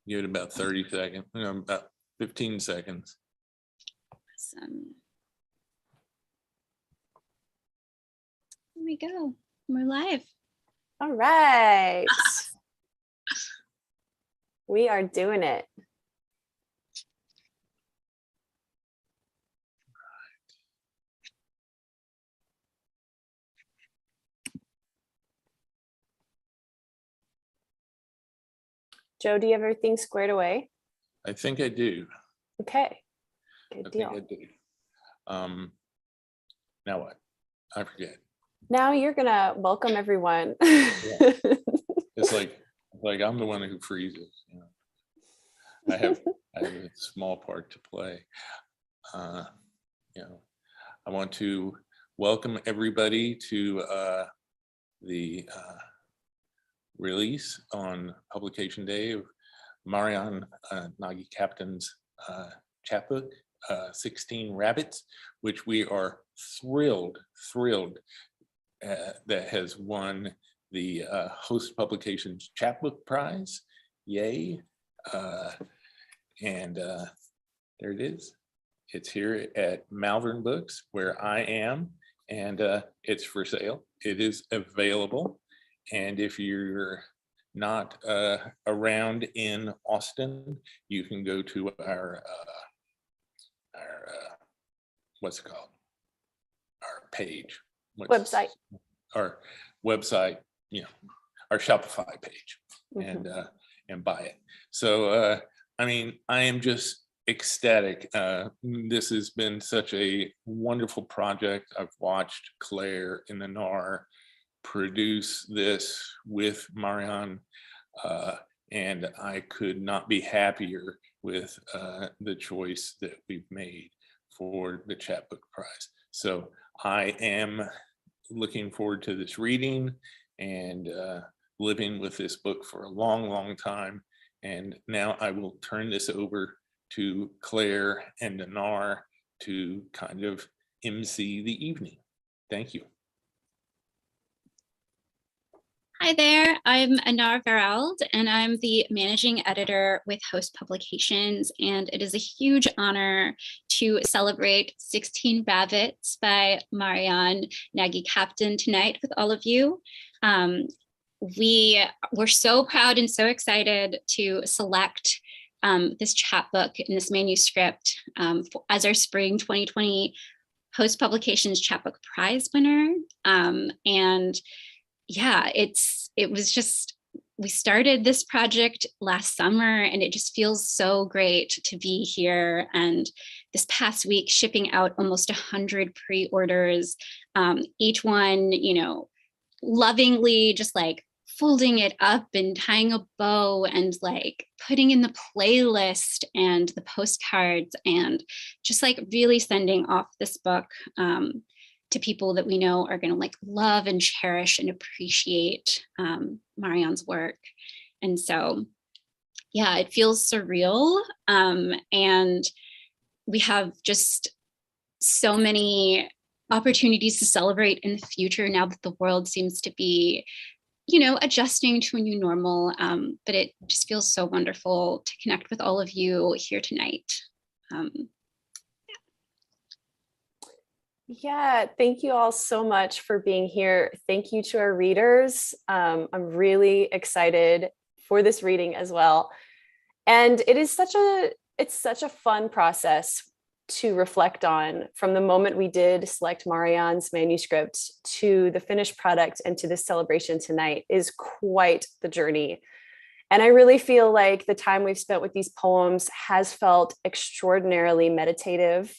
Give it about 30 seconds, about 15 seconds. Awesome. Here we go. We're live. All right. We are doing it. Joe, do you have everything squared away? I think I do. Okay, good deal. I think I do. Now what? I forget. Now you're gonna welcome everyone. Yeah. It's like I'm the one who freezes. You know? I have a small part to play. You know, I want to welcome everybody to the release on publication day of Maryan Nagy Captan's chapbook, 16 Rabbits, which we are thrilled that has won the Host Publications Chapbook Prize. Yay. And there it is. It's here at Malvern Books, where I am, and it's for sale. It is available. And if you're not around in Austin, you can go to our what's it called? Our page. Website. Our website, you know, our Shopify page, and buy it. So I mean, I am just ecstatic. This has been such a wonderful project. I've watched Claire in the NAR produce this with Maryan, and I could not be happier with the choice that we've made for the Chapbook Prize. So I am looking forward to this reading and living with this book for a long time. And now I will turn this over to Claire and Anar to kind of MC the evening. Thank you. Hi there, I'm Anar Verald, and I'm the managing editor with Host Publications, and it is a huge honor to celebrate 16 Rabbits by Maryan Nagy Captan tonight with all of you. We were so proud and so excited to select this chapbook and this manuscript as our spring 2020 Host Publications Chapbook Prize winner. And yeah, it was just, we started this project last summer, and it just feels so great to be here. And this past week, shipping out almost 100 pre-orders, each one, you know, lovingly just like folding it up and tying a bow and like putting in the playlist and the postcards, and just like really sending off this book to people that we know are going to like love and cherish and appreciate Maryan's work. And so, yeah, it feels surreal. And we have just so many opportunities to celebrate in the future now that the world seems to be, you know, adjusting to a new normal. But it just feels so wonderful to connect with all of you here tonight. Yeah, thank you all so much for being here. Thank you to our readers. I'm really excited for this reading as well. And it's such a fun process to reflect on, from the moment we did select Maryan's manuscript to the finished product and to this celebration tonight is quite the journey. And I really feel like the time we've spent with these poems has felt extraordinarily meditative,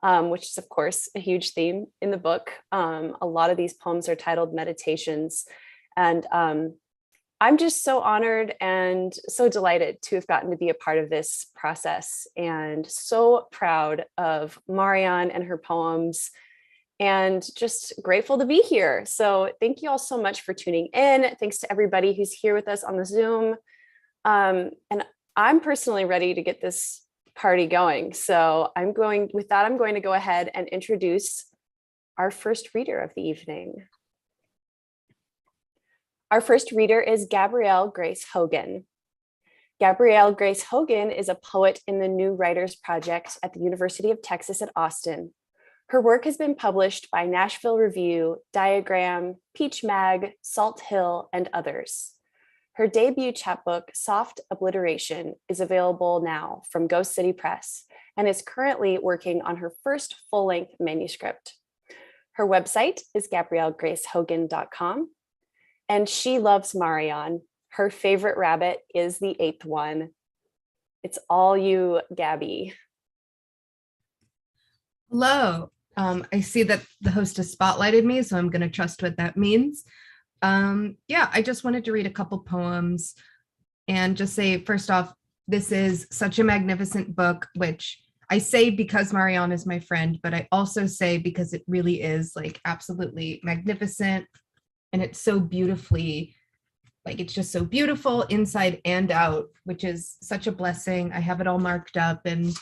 which is, of course, a huge theme in the book. A lot of these poems are titled meditations. And I'm just so honored and so delighted to have gotten to be a part of this process, and so proud of Maryan and her poems, and just grateful to be here. So thank you all so much for tuning in. Thanks to everybody who's here with us on the Zoom. And I'm personally ready to get this party going. So with that, I'm going to go ahead and introduce our first reader of the evening. Our first reader is Gabrielle Grace Hogan. Gabrielle Grace Hogan is a poet in the New Writers Project at the University of Texas at Austin. Her work has been published by Nashville Review, Diagram, Peach Mag, Salt Hill, and others. Her debut chapbook, Soft Obliteration, is available now from Ghost City Press and is currently working on her first full-length manuscript. Her website is gabriellegracehogan.com, and she loves Maryan. Her favorite rabbit is the 8th one. It's all you, Gabby. Hello. I see that the host has spotlighted me, so I'm going to trust what that means. Yeah, I just wanted to read a couple poems and just say, first off, this is such a magnificent book, which I say because Maryan is my friend, but I also say because it really is like absolutely magnificent. And it's so beautifully, like it's just so beautiful inside and out, which is such a blessing. I have it all marked up, and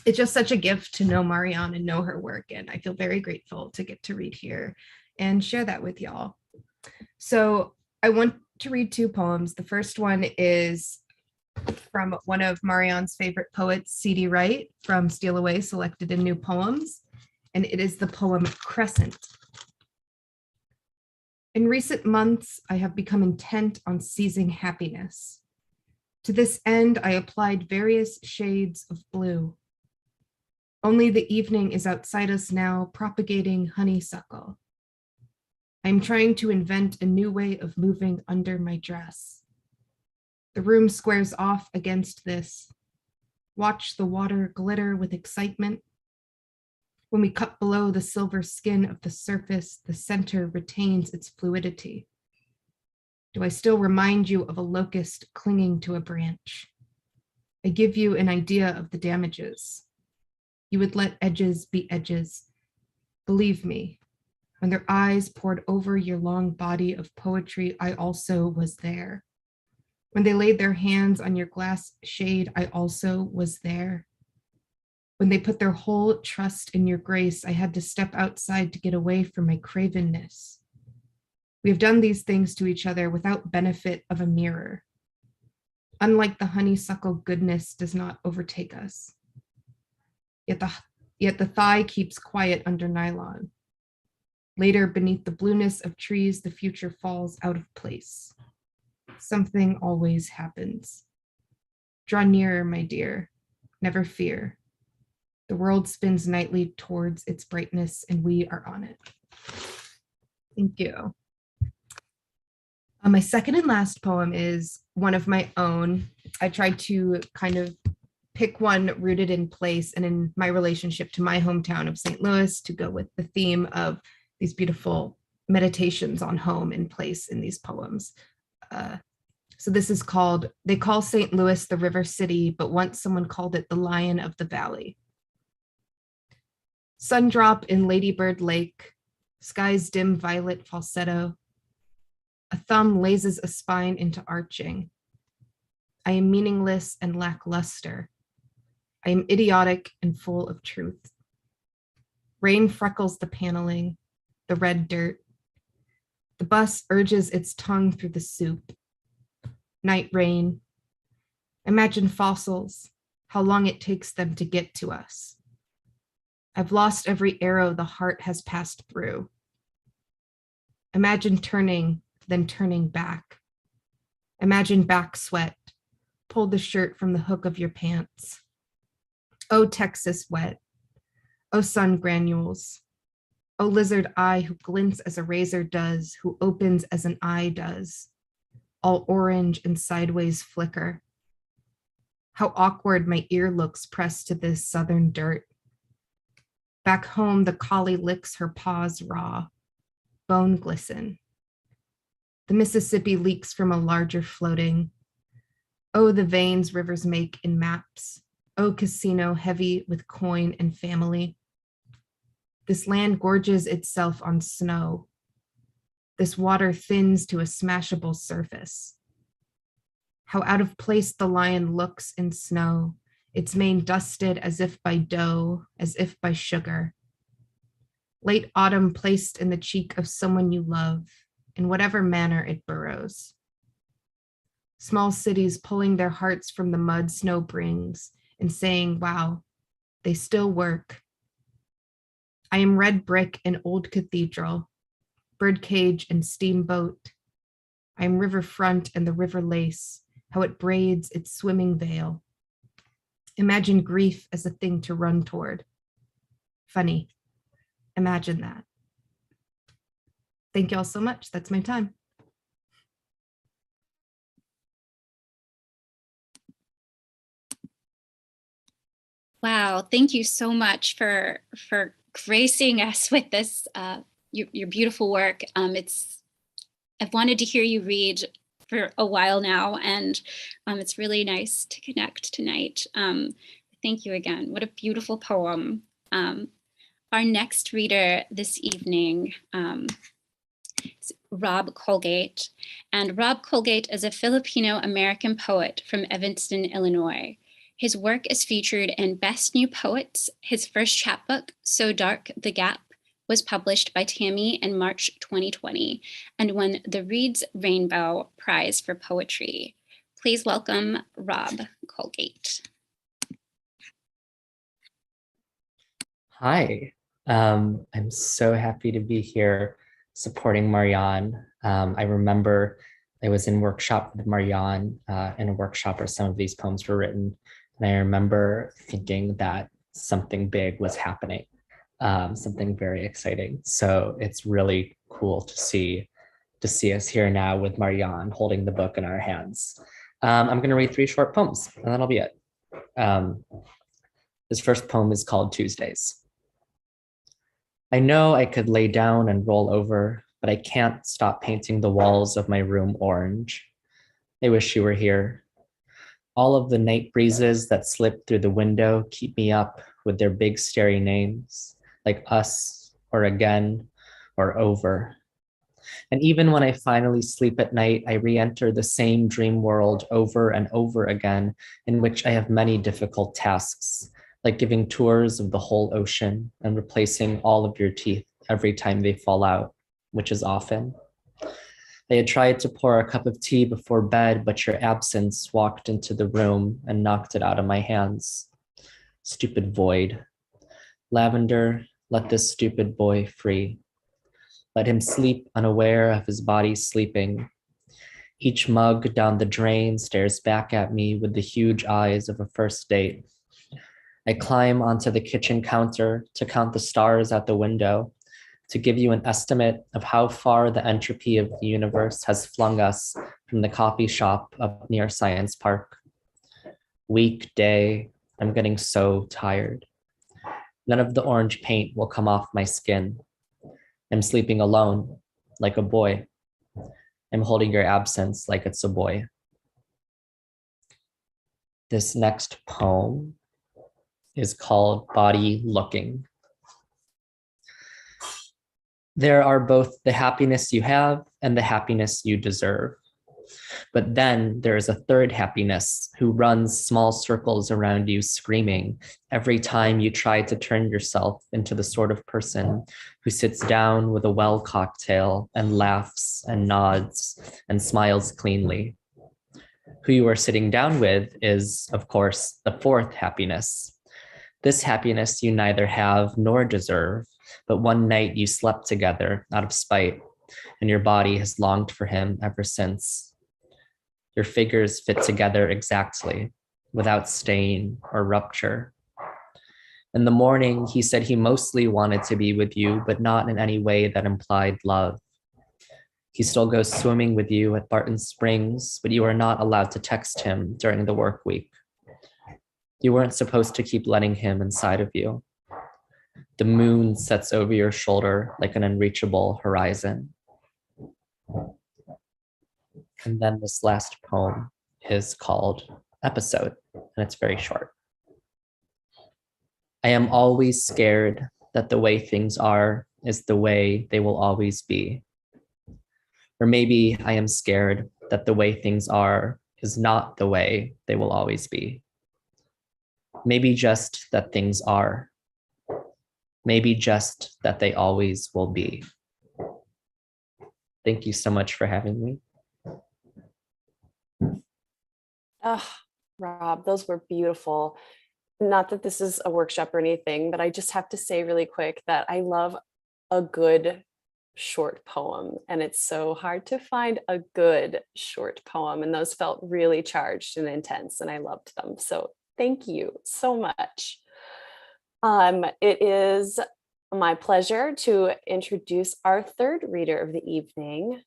it's just such a gift to know Maryan and know her work. And I feel very grateful to get to read here and share that with y'all. So I want to read two poems. The first one is from one of Maryan's favorite poets, C.D. Wright, from Steal Away, selected in New Poems, and it is the poem Crescent. In recent months, I have become intent on seizing happiness. To this end, I applied various shades of blue. Only the evening is outside us now, propagating honeysuckle. I am trying to invent a new way of moving under my dress. The room squares off against this. Watch the water glitter with excitement. When we cut below the silver skin of the surface, the center retains its fluidity. Do I still remind you of a locust clinging to a branch? I give you an idea of the damages. You would let edges be edges. Believe me, when their eyes poured over your long body of poetry, I also was there. When they laid their hands on your glass shade, I also was there. When they put their whole trust in your grace, I had to step outside to get away from my cravenness. We have done these things to each other without benefit of a mirror. Unlike the honeysuckle, goodness does not overtake us. Yet the thigh keeps quiet under nylon. Later, beneath the blueness of trees, the future falls out of place. Something always happens. Draw nearer, my dear. Never fear. The world spins nightly towards its brightness, and we are on it. Thank you. My second and last poem is one of my own. I tried to kind of pick one rooted in place and in my relationship to my hometown of St. Louis to go with the theme of these beautiful meditations on home and place in these poems. So this is called, they call St. Louis the River City, but once someone called it the Lion of the Valley. Sundrop in Ladybird Lake, sky's dim violet falsetto. A thumb lazes a spine into arching. I am meaningless and lackluster. I am idiotic and full of truth. Rain freckles the paneling, the red dirt. The bus urges its tongue through the soup. Night rain. Imagine fossils, how long it takes them to get to us. I've lost every arrow the heart has passed through. Imagine turning, then turning back. Imagine back sweat. Pull the shirt from the hook of your pants. Oh, Texas wet. Oh, sun granules. Oh, lizard eye who glints as a razor does, who opens as an eye does. All orange and sideways flicker. How awkward my ear looks pressed to this southern dirt. Back home, the collie licks her paws raw. Bone glisten. The Mississippi leaks from a larger floating. Oh, the veins rivers make in maps. Oh, casino heavy with coin and family. This land gorges itself on snow. This water thins to a smashable surface. How out of place the lion looks in snow, its mane dusted as if by dough, as if by sugar. Late autumn placed in the cheek of someone you love, in whatever manner it burrows. Small cities pulling their hearts from the mud snow brings and saying, wow, they still work. I am red brick and old cathedral, birdcage and steamboat. I am riverfront and the river lace, how it braids its swimming veil. Imagine grief as a thing to run toward. Funny. Imagine that. Thank you all so much. That's my time. Wow, thank you so much for gracing us with this your beautiful work. I've wanted to hear you read for a while now, and it's really nice to connect tonight. Thank you again. What a beautiful poem. Our next reader this evening is Rob Colgate, and Rob Colgate is a Filipino-American poet from Evanston, Illinois. His work is featured in Best New Poets. His first chapbook, So Dark the Gap, was published by Tammy in March 2020 and won the ReadsRainbow Prize for Poetry. Please welcome Rob Colgate. Hi, I'm so happy to be here supporting Maryan. I remember I was in workshop with Maryan in a workshop where some of these poems were written. And I remember thinking that something big was happening, something very exciting. So it's really cool to see us here now with Maryan holding the book in our hands. I'm going to read 3 short poems, and that'll be it. This first poem is called Tuesdays. I know I could lay down and roll over, but I can't stop painting the walls of my room orange. I wish you were here. All of the night breezes that slip through the window keep me up with their big starry names, like us, or again, or over. And even when I finally sleep at night, I re-enter the same dream world over and over again, in which I have many difficult tasks, like giving tours of the whole ocean and replacing all of your teeth every time they fall out, which is often. I had tried to pour a cup of tea before bed, but your absence walked into the room and knocked it out of my hands. Stupid void. Lavender, let this stupid boy free. Let him sleep unaware of his body sleeping. Each mug down the drain stares back at me with the huge eyes of a first date. I climb onto the kitchen counter to count the stars out the window, to give you an estimate of how far the entropy of the universe has flung us from the coffee shop up near Science Park. Weekday, I'm getting so tired. None of the orange paint will come off my skin. I'm sleeping alone, like a boy. I'm holding your absence like it's a boy. This next poem is called Body Looking. There are both the happiness you have and the happiness you deserve. But then there is a third happiness who runs small circles around you screaming every time you try to turn yourself into the sort of person who sits down with a well cocktail and laughs and nods and smiles cleanly. Who you are sitting down with is, of course, the fourth happiness. This happiness you neither have nor deserve, but one night you slept together out of spite, and your body has longed for him ever since. Your figures fit together exactly, without stain or rupture. In the morning, he said he mostly wanted to be with you, but not in any way that implied love. He still goes swimming with you at Barton Springs, but you are not allowed to text him during the work week. You weren't supposed to keep letting him inside of you. The moon sets over your shoulder like an unreachable horizon. And then this last poem is called Episode, and it's very short. I am always scared that the way things are is the way they will always be. Or maybe I am scared that the way things are is not the way they will always be. Maybe just that things are. Maybe just that they always will be. Thank you so much for having me. Oh, Rob, those were beautiful. Not that this is a workshop or anything, but I just have to say really quick that I love a good short poem, and it's so hard to find a good short poem, and those felt really charged and intense, and I loved them. So thank you so much. It is my pleasure to introduce our third reader of the evening.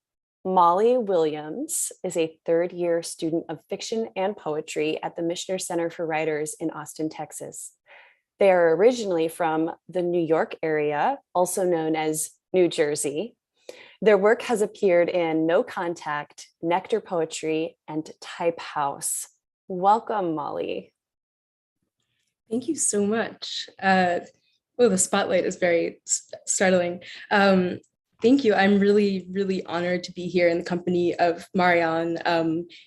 Molly Williams is a third-year student of fiction and poetry at the Mishner Center for Writers in Austin, Texas. They are originally from the New York area, also known as New Jersey. Their work has appeared in No Contact, Nectar Poetry, and Type House. Welcome, Molly. Thank you so much. The spotlight is very startling. Thank you. I'm really, really honored to be here in the company of Maryan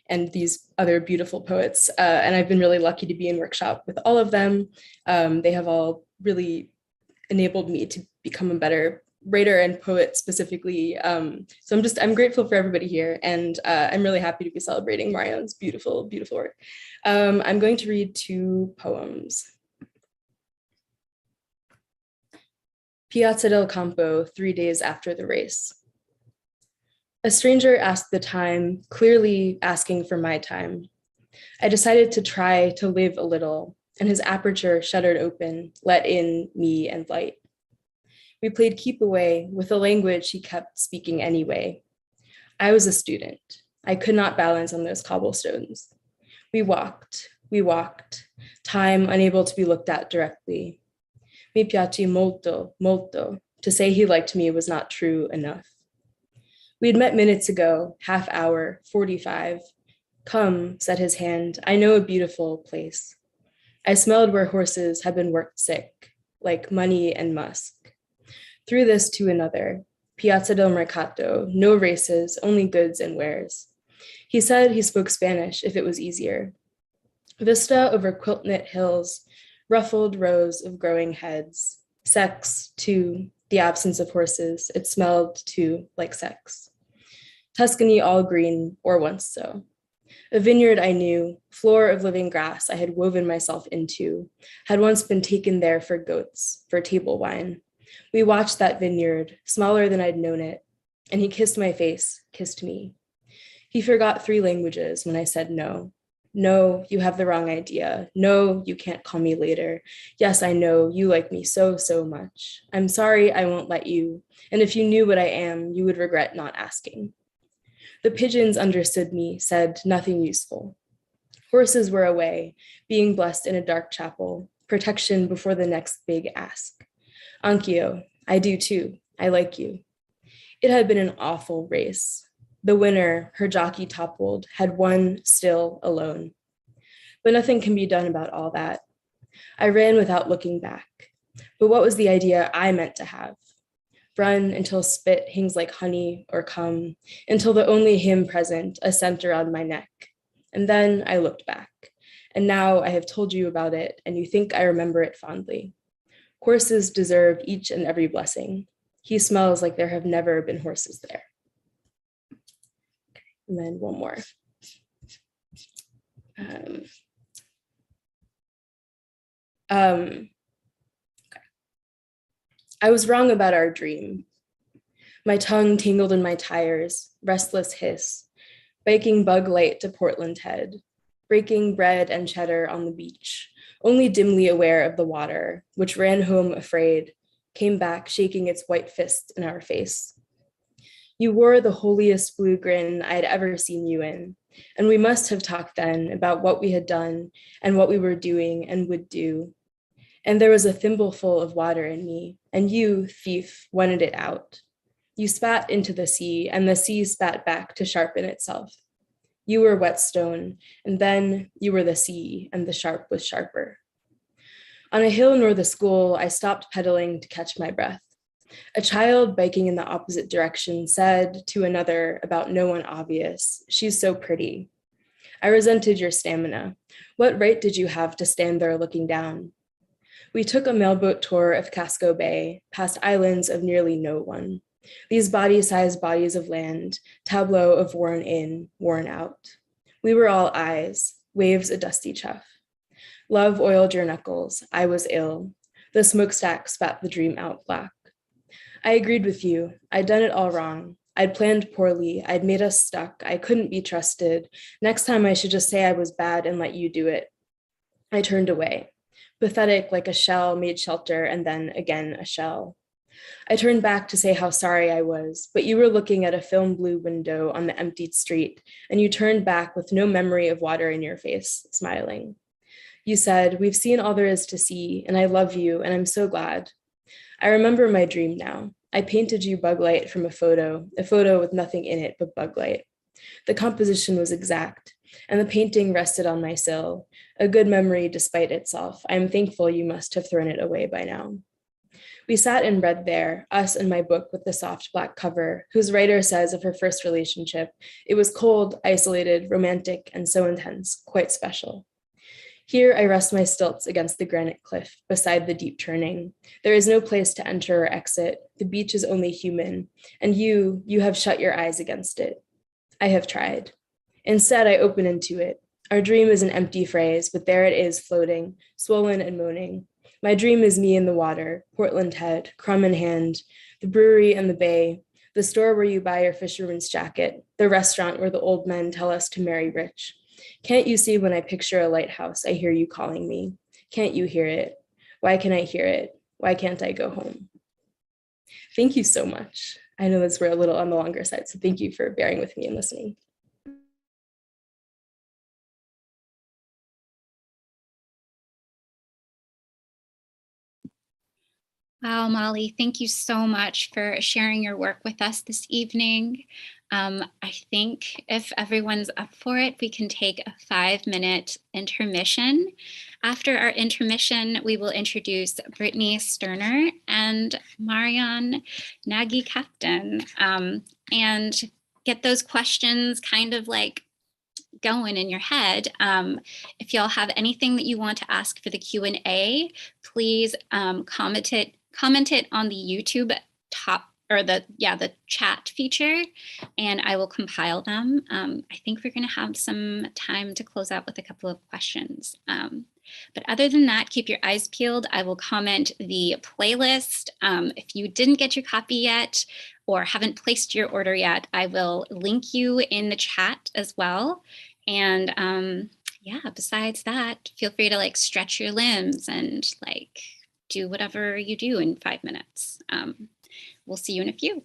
and these other beautiful poets. And I've been really lucky to be in workshop with all of them. They have all really enabled me to become a better writer and poet specifically. So I'm grateful for everybody here, and I'm really happy to be celebrating Maryan's beautiful, beautiful work. I'm going to read 2 poems. Piazza del Campo, 3 days after the race. A stranger asked the time, clearly asking for my time. I decided to try to live a little, and his aperture shuttered open, let in me and light. We played keep away with a language he kept speaking anyway. I was a student. I could not balance on those cobblestones. We walked, time unable to be looked at directly. Mi piace molto, molto. To say he liked me was not true enough. We had met minutes ago, half hour, 45. Come, said his hand, I know a beautiful place. I smelled where horses had been worked sick, like money and musk. Through this to another, Piazza del Mercato, no races, only goods and wares. He said he spoke Spanish if it was easier. Vista over quilt-knit hills, ruffled rows of growing heads. Sex, too, the absence of horses, it smelled, too, like sex. Tuscany all green, or once so. A vineyard I knew, floor of living grass I had woven myself into, had once been taken there for goats, for table wine. We watched that vineyard, smaller than I'd known it, and he kissed my face, kissed me. He forgot 3 languages when I said no. No, you have the wrong idea. No, you can't call me later. Yes, I know you like me so, so much. I'm sorry I won't let you. And if you knew what I am, you would regret not asking. The pigeons understood me, said nothing useful. Horses were away, being blessed in a dark chapel, protection before the next big ask. Anch'io, I do too. I like you. It had been an awful race. The winner, her jockey toppled, had won still alone. But nothing can be done about all that. I ran without looking back. But what was the idea I meant to have? Run until spit hangs like honey or cum, until the only him present, a scent around my neck. And then I looked back. And now I have told you about it, and you think I remember it fondly. Horses deserve each and every blessing. He smells like there have never been horses there. And then one more. Okay. I was wrong about our dream. My tongue tangled in my tires, restless hiss, baking bug light to Portland Head, breaking bread and cheddar on the beach, only dimly aware of the water, which ran home afraid, came back shaking its white fist in our face. You wore the holiest blue grin I had ever seen you in, and we must have talked then about what we had done and what we were doing and would do. And there was a thimbleful of water in me, and you, thief, wanted it out. You spat into the sea, and the sea spat back to sharpen itself. You were whetstone, and then you were the sea, and the sharp was sharper. On a hill near the school, I stopped pedaling to catch my breath. A child biking in the opposite direction said to another about no one obvious, "She's so pretty." I resented your stamina. What right did you have to stand there looking down? We took a mailboat tour of Casco Bay, past islands of nearly no one. These body-sized bodies of land, tableau of worn in, worn out. We were all eyes, waves a dusty chuff. Love oiled your knuckles. I was ill. The smokestack spat the dream out black. I agreed with you. I'd done it all wrong. I'd planned poorly. I'd made us stuck. I couldn't be trusted. Next time I should just say I was bad and let you do it. I turned away, pathetic like a shell made shelter and then again a shell. I turned back to say how sorry I was, but you were looking at a film blue window on the emptied street, and you turned back with no memory of water in your face, smiling. You said, "We've seen all there is to see, and I love you, and I'm so glad." I remember my dream now. I painted you bug light from a photo with nothing in it but bug light. The composition was exact, and the painting rested on my sill, a good memory despite itself. I am thankful you must have thrown it away by now. We sat and read there, us and my book with the soft black cover, whose writer says of her first relationship, it was cold, isolated, romantic, and so intense, quite special. Here I rest my stilts against the granite cliff, beside the deep turning. There is no place to enter or exit. The beach is only human, and you have shut your eyes against it. I have tried. Instead, I open into it. Our dream is an empty phrase, but there it is floating, swollen and moaning. My dream is me in the water, Portland head, crumb in hand, the brewery and the bay, the store where you buy your fisherman's jacket, the restaurant where the old men tell us to marry rich. Can't you see when I picture a lighthouse, I hear you calling me? Can't you hear it? Why can I hear it? Why can't I go home? Thank you so much. I know we're a little on the longer side, so thank you for bearing with me and listening. Wow, Molly, thank you so much for sharing your work with us this evening. I think if everyone's up for it, we can take a 5-minute intermission. After our intermission, we will introduce Brittany Sterner and Maryan Nagy Captan, and get those questions kind of like going in your head. If y'all have anything that you want to ask for the Q&A, please comment it on the YouTube top or the chat feature, and I will compile them. I think we're going to have some time to close out with a couple of questions. But other than that, keep your eyes peeled. I will comment the playlist. If you didn't get your copy yet or haven't placed your order yet, I will link you in the chat as well. And besides that, feel free to like stretch your limbs and like do whatever you do in 5 minutes. We'll see you in a few.